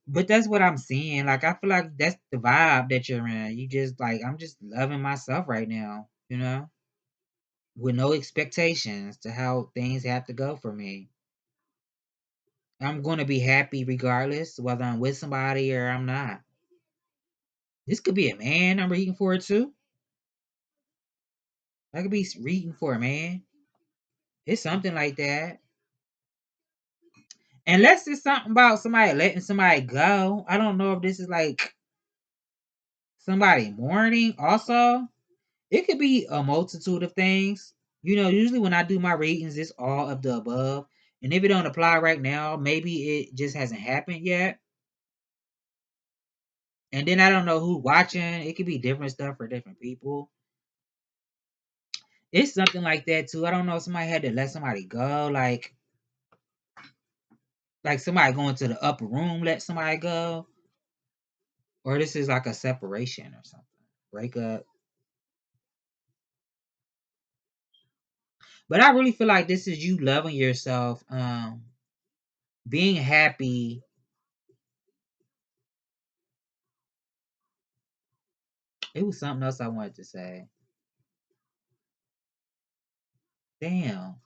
S1: But that's what I'm seeing. Like I feel like that's the vibe that you're in. You just like, I'm just loving myself right now, with no expectations to how things have to go for me. I'm gonna be happy regardless whether I'm with somebody or I'm not. This could be a man I'm reading for too. I could be reading for a man. It's something like that. Unless it's something about somebody letting somebody go. I don't know if this is like somebody mourning also. It could be a multitude of things. Usually when I do my readings, it's all of the above. And if it don't apply right now, maybe it just hasn't happened yet. And then I don't know who watching. It could be different stuff for different people. It's something like that too. I don't know if somebody had to let somebody go, like somebody going to the upper room let somebody go, or this is like a separation or something, breakup. But I really feel like this is you loving yourself, being happy. It was something else I wanted to say. Damn,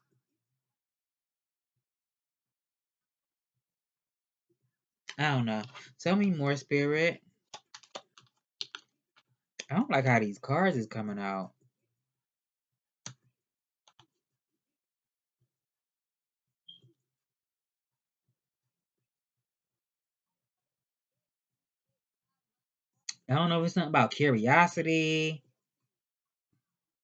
S1: I don't know. Tell me more, Spirit. I don't like how these cards is coming out. I don't know if it's something about curiosity.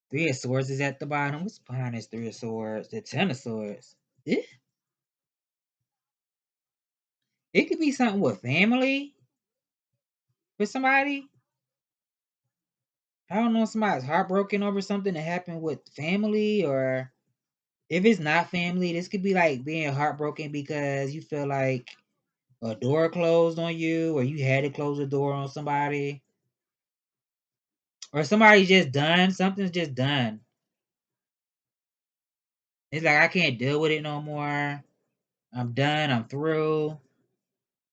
S1: Three of Swords is at the bottom. What's behind this Three of Swords? The Ten of Swords. It could be something with family with somebody. I don't know if somebody's heartbroken over something that happened with family, or if it's not family, this could be like being heartbroken because you feel like a door closed on you, or you had to close the door on somebody, or somebody just done something's just done. It's like I can't deal with it no more. I'm done. I'm through.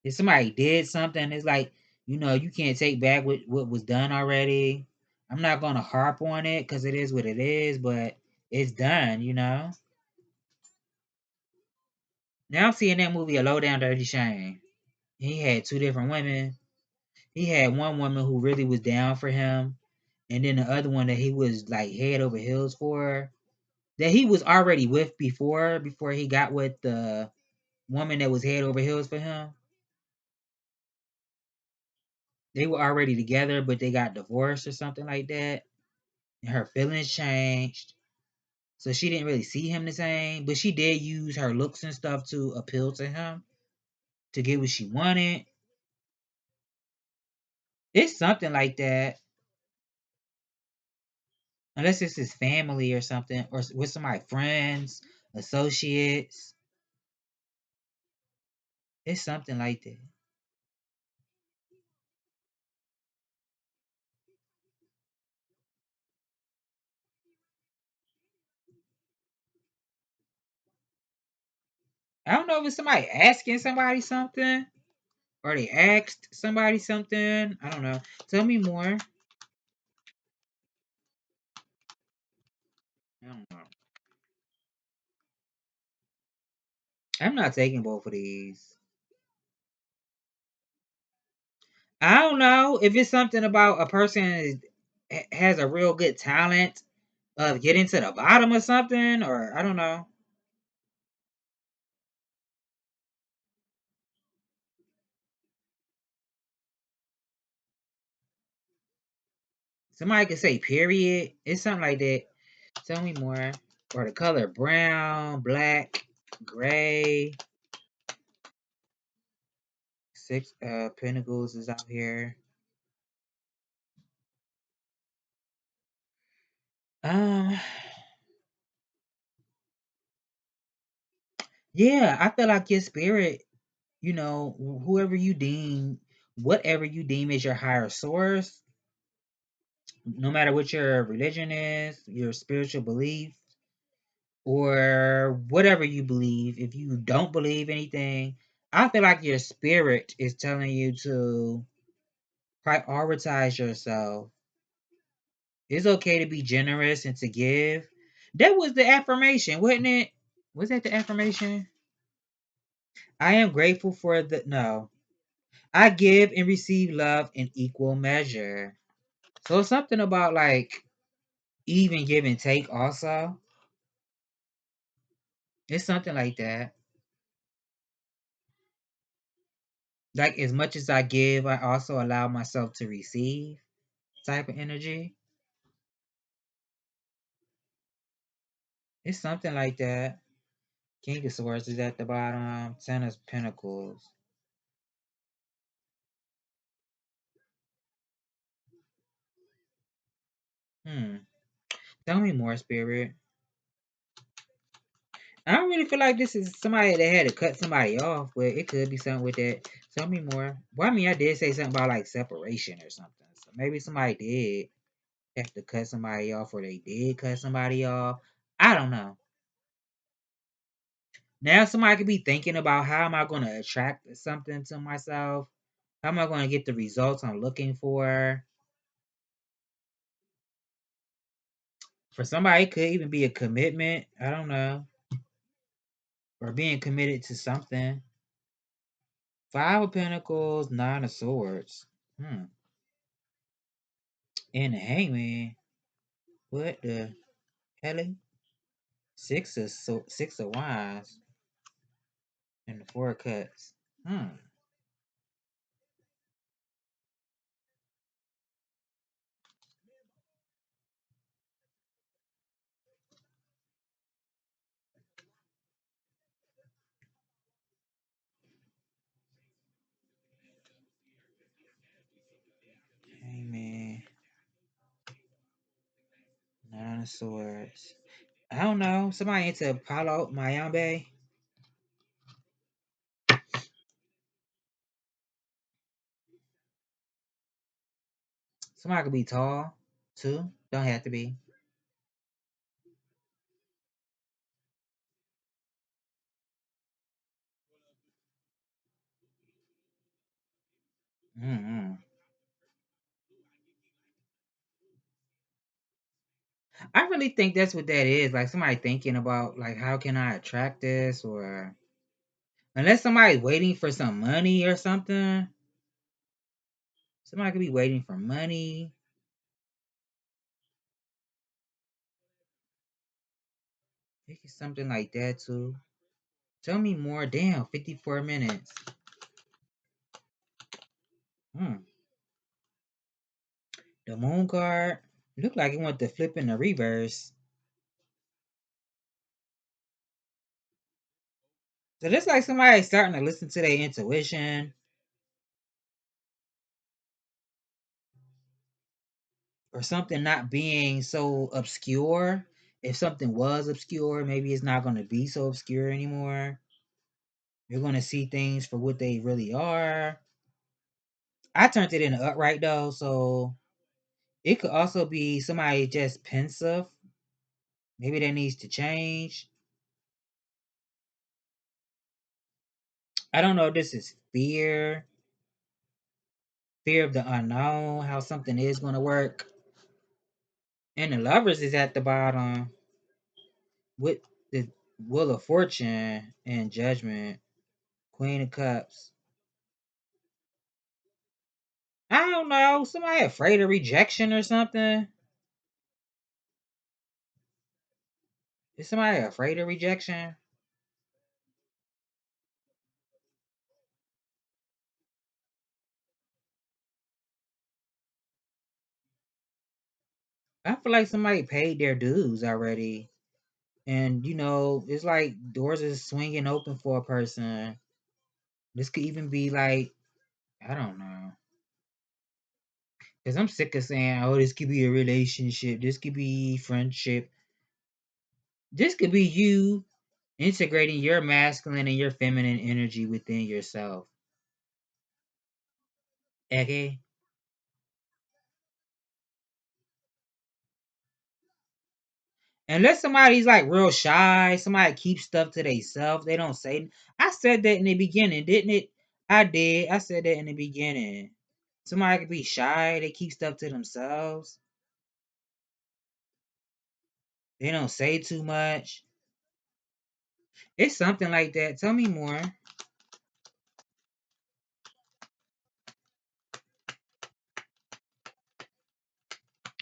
S1: If somebody did something, it's like you can't take back what was done already. I'm not gonna harp on it because it is what it is, but it's done. Now I'm seeing that movie, A Low Down Dirty Shame. He had two different women. He had one woman who really was down for him, and then the other one that he was like head over heels for, that he was already with before he got with the woman that was head over heels for him. They were already together, but they got divorced or something like that. And her feelings changed. So she didn't really see him the same, but she did use her looks and stuff to appeal to him to get what she wanted. It's something like that. Unless it's his family or something, or with some my friends, associates. It's something like that. I don't know if it's somebody asking somebody something, or they asked somebody something. I don't know. Tell me more. I don't know. I'm not taking both of these. I don't know if it's something about a person has a real good talent of getting to the bottom of something, or I don't know. Somebody could say period. It's something like that. Tell me more. Or the color brown, black, gray. Six pentacles is out here. Um yeah, I feel like your spirit, whoever you deem, whatever you deem is your higher source, no matter what your religion is, your spiritual belief, or whatever you believe, if you don't believe anything, I feel like your spirit is telling you to prioritize yourself. It's okay to be generous and to give. That was the affirmation, wasn't it? Was that the affirmation? I am grateful for the no. I give and receive love in equal measure. So it's something about like even give and take also. It's something like that. Like as much as I give, I also allow myself to receive type of energy. It's something like that. King of Swords is at the bottom. Ten of Pentacles. Hmm. Tell me more, Spirit. I don't really feel like this is somebody that had to cut somebody off, but it could be something with that. Tell me more. Well, I mean, I did say something about like separation or something. So maybe somebody did have to cut somebody off, or they did cut somebody off. I don't know. Now somebody could be thinking about how am I going to attract something to myself? How am I going to get the results I'm looking for? For somebody, it could even be a commitment. I don't know. Or being committed to something. Five of Pentacles, Nine of Swords. Hmm. And the Hangman. What the hell? Six of Wands. And the Four of Cups. Hmm. Hangman. Nine of Swords. I don't know. Somebody into Apollo Mayambe. Somebody could be tall too. Don't have to be. Mm-hmm. I really think that's what that is. Like somebody thinking about like how can I attract this, or unless somebody's waiting for some money or something. Somebody could be waiting for money. Maybe something like that too. Tell me more. Damn, 54 minutes. Hmm. The moon card. Look like it went to flip in the reverse. So this like somebody starting to listen to their intuition. or something not being so obscure. If something was obscure, maybe it's not going to be so obscure anymore. You're going to see things for what they really are. I turned it into upright though, so it could also be somebody just pensive. Maybe that needs to change. I don't know if this is fear of the unknown, how something is going to work. And the lovers is at the bottom with the Wheel of Fortune and Judgment, Queen of Cups. I don't know. Somebody afraid of rejection or something. Is somebody afraid of rejection? I feel like somebody paid their dues already. And, it's like doors is swinging open for a person. This could even be like, I don't know. Because I'm sick of saying, oh, this could be a relationship. This could be friendship. This could be you integrating your masculine and your feminine energy within yourself. Okay? Unless somebody's like real shy, somebody keeps stuff to themselves, they don't say. I said that in the beginning, didn't it? I did. I said that in the beginning. Somebody could be shy, they keep stuff to themselves. They don't say too much. It's something like that. Tell me more.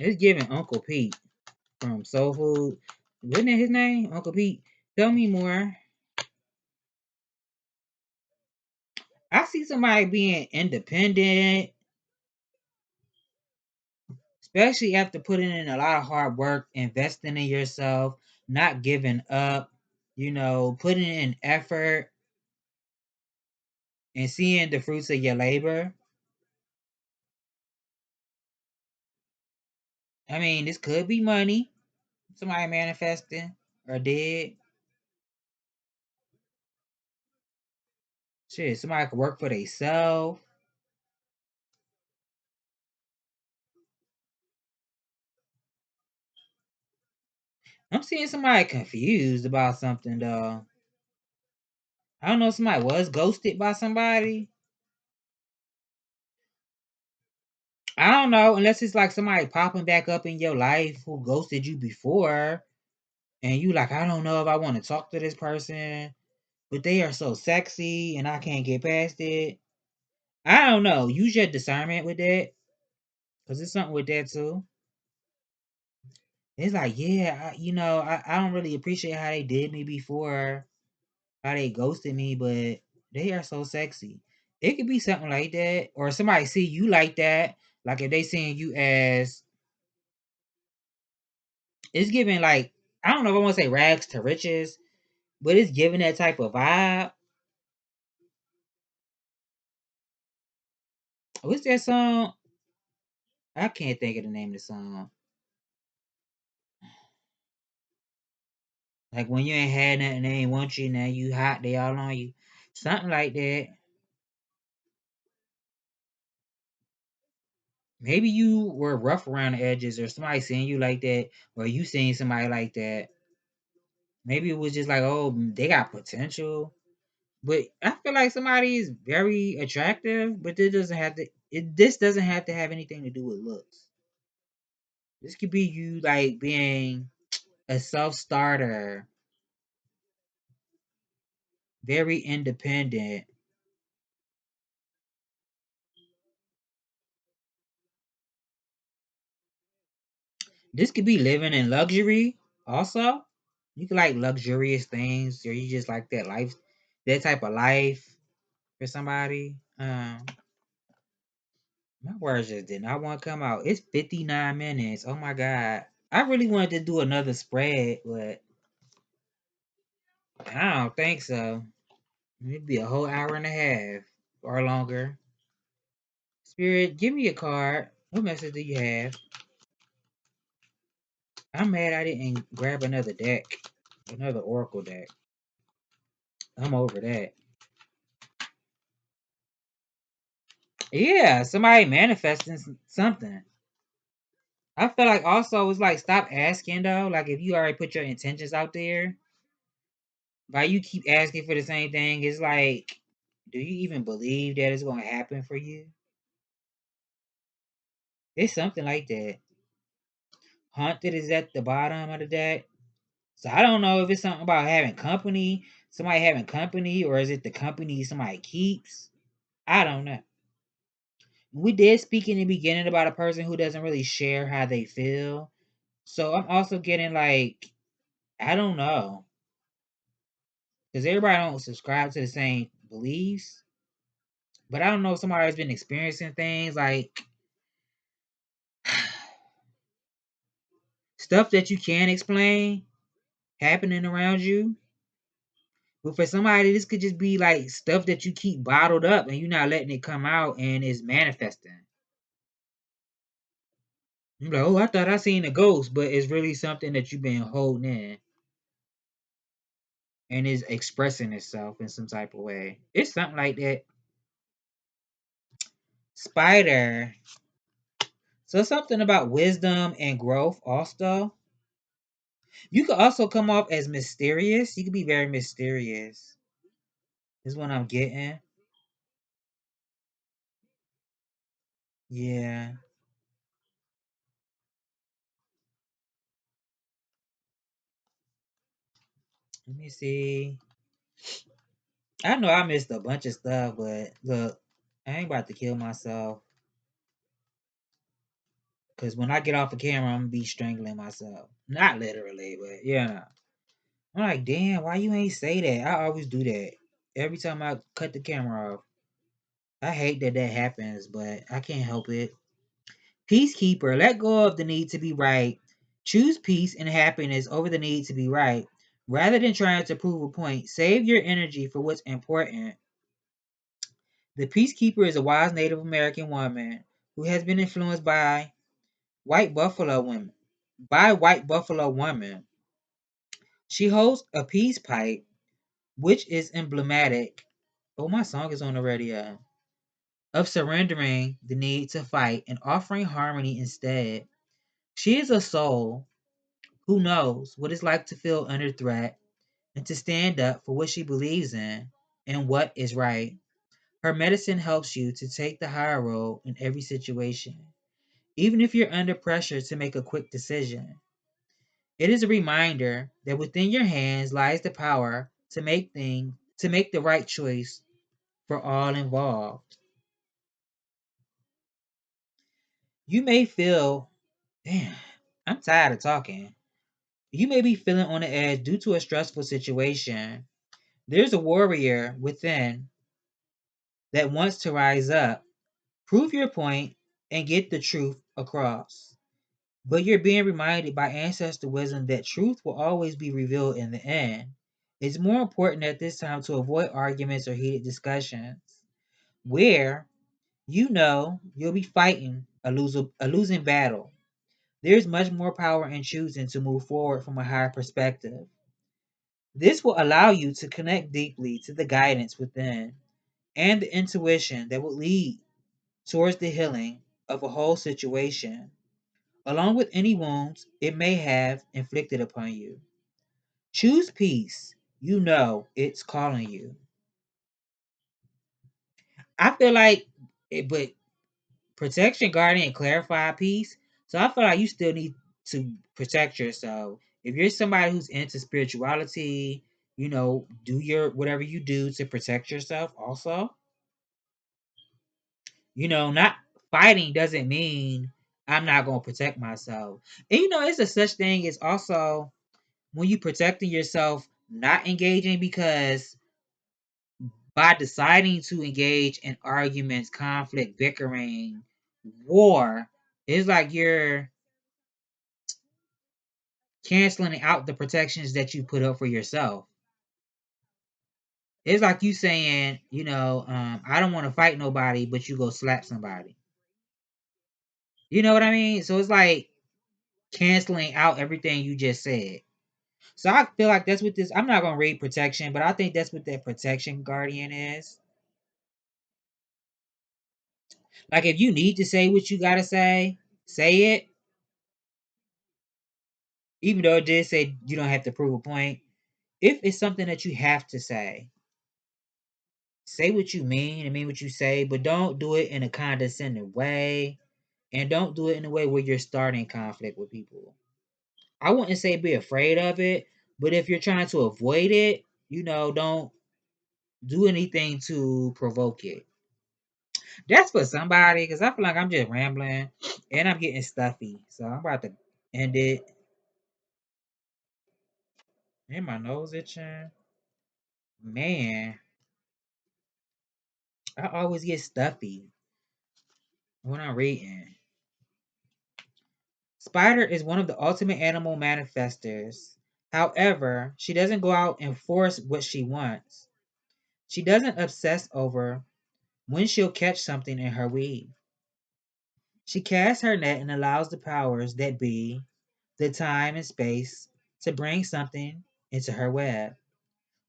S1: It's giving Uncle Pete from Soul Food. Wasn't that his name? Uncle Pete. Tell me more. I see somebody being independent, especially after putting in a lot of hard work, investing in yourself, not giving up, putting in effort and seeing the fruits of your labor. I mean, this could be money, somebody manifesting or dead. Shit, somebody could work for themselves. I'm seeing somebody confused about something though. I don't know if somebody was ghosted by somebody. I don't know, unless it's like somebody popping back up in your life who ghosted you before, and you like, I don't know if I want to talk to this person, but they are so sexy and I can't get past it. I don't know. Use your discernment with that, cause it's something with that too. It's like, yeah, I don't really appreciate how they did me before, how they ghosted me, but they are so sexy. It could be something like that, or somebody see you like that. Like if they seeing you as, it's giving like, I don't know if I want to say rags to riches, but it's giving that type of vibe. What's that song? I can't think of the name of the song. Like when you ain't had nothing, they ain't want you, now you hot, they all on you. Something like that. Maybe you were rough around the edges, or somebody seeing you like that, or you seeing somebody like that. Maybe it was just like, oh, they got potential. But I feel like somebody is very attractive, but this doesn't have to have anything to do with looks. This could be you like being a self starter, very independent. This could be living in luxury also. You could like luxurious things, or you just like that life, that type of life for somebody. My words just did not want to come out. It's 59 minutes. Oh my god. I really wanted to do another spread, but I don't think so. It'd be a whole hour and a half or longer. Spirit, give me a card. What message do you have? I'm mad I didn't grab another deck, another Oracle deck. I'm over that. Yeah, somebody manifesting something. I feel like also it's like stop asking though. Like if you already put your intentions out there, why you keep asking for the same thing? It's like, do you even believe that it's gonna happen for you? It's something like that. Haunted is at the bottom of the deck. So I don't know if it's something about having company, somebody having company, or is it the company somebody keeps? I don't know. We did speak in the beginning about a person who doesn't really share how they feel. So I'm also getting like, I don't know. Because everybody don't subscribe to the same beliefs. But I don't know if somebody's been experiencing things like stuff that you can't explain happening around you. But for somebody, this could just be like stuff that you keep bottled up and you're not letting it come out and it's manifesting. You're like, oh, I thought I seen a ghost, but it's really something that you've been holding in and is expressing itself in some type of way. It's something like that. Spider. So something about wisdom and growth also. You could also come off as mysterious. You could be very mysterious. Is what I'm getting. Yeah. Let me see. I know I missed a bunch of stuff, but look, I ain't about to kill myself. Cause when I get off the camera, I'm gonna be strangling myself. Not literally, but yeah. I'm like, damn, why you ain't say that? I always do that. Every time I cut the camera off. I hate that that happens, but I can't help it. Peacekeeper, let go of the need to be right. Choose peace and happiness over the need to be right. Rather than trying to prove a point, save your energy for what's important. The peacekeeper is a wise Native American woman who has been influenced white buffalo women. White buffalo women. She holds a peace pipe, which is emblematic. Oh, my song is on the radio. Of surrendering the need to fight and offering harmony instead. She is a soul who knows what it's like to feel under threat and to stand up for what she believes in and what is right. Her medicine helps you to take the higher road in every situation, even if you're under pressure to make a quick decision. It is a reminder that within your hands lies the power to make the right choice for all involved. You may feel, damn, I'm tired of talking. You may be feeling on the edge due to a stressful situation. There's a warrior within that wants to rise up, prove your point, and get the truth across. But you're being reminded by ancestor wisdom that truth will always be revealed in the end. It's more important at this time to avoid arguments or heated discussions where you know you'll be fighting a losing battle. There's much more power in choosing to move forward from a higher perspective. This will allow you to connect deeply to the guidance within and the intuition that will lead towards the healing of a whole situation, along with any wounds it may have inflicted upon you. Choose peace. You know it's calling you. I feel like but protection, guarding, and clarify peace. So I feel like you still need to protect yourself. If you're somebody who's into spirituality, do your whatever you do to protect yourself also. Not fighting doesn't mean I'm not going to protect myself. And it's a such thing as also when you protecting yourself, not engaging, because by deciding to engage in arguments, conflict, bickering, war, it's like you're canceling out the protections that you put up for yourself. It's like you saying, I don't want to fight nobody, but you go slap somebody. You know what I mean? So it's like canceling out everything you just said. So I feel like that's what this. I'm not gonna read protection, but I think that's what that protection guardian is. Like if you need to say what you gotta say it. Even though it did say you don't have to prove a point. If it's something that you have to say what you mean and mean what you say, but don't do it in a condescending way, and don't do it in a way where you're starting conflict with people. I wouldn't say be afraid of it, but if you're trying to avoid it, don't do anything to provoke it. That's for somebody, because I feel like I'm just rambling and I'm getting stuffy. So I'm about to end it. And my nose itching. Man, I always get stuffy when I'm reading. Spider is one of the ultimate animal manifestors. However, she doesn't go out and force what she wants. She doesn't obsess over when she'll catch something in her weave. She casts her net and allows the powers that be, the time and space, to bring something into her web.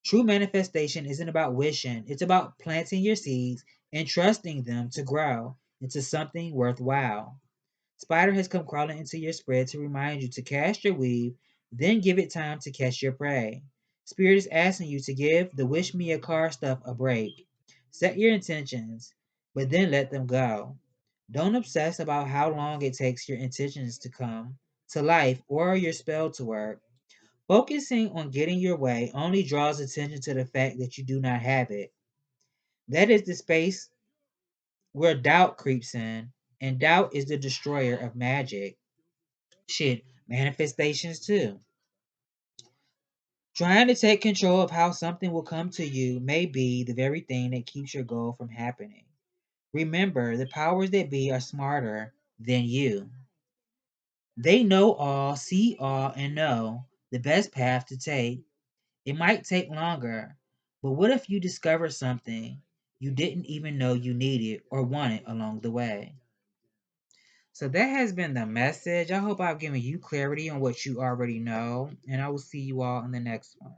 S1: True manifestation isn't about wishing, it's about planting your seeds and trusting them to grow into something worthwhile. Spider has come crawling into your spread to remind you to cast your weave, then give it time to catch your prey. Spirit is asking you to give the wish me a car stuff a break. Set your intentions, but then let them go. Don't obsess about how long it takes your intentions to come to life or your spell to work. Focusing on getting your way only draws attention to the fact that you do not have it. That is the space where doubt creeps in, and doubt is the destroyer of magic. Shit, manifestations too. Trying to take control of how something will come to you may be the very thing that keeps your goal from happening. Remember, the powers that be are smarter than you. They know all, see all, and know the best path to take. It might take longer, but what if you discover something you didn't even know you needed or wanted along the way? So that has been the message. I hope I've given you clarity on what you already know, and I will see you all in the next one.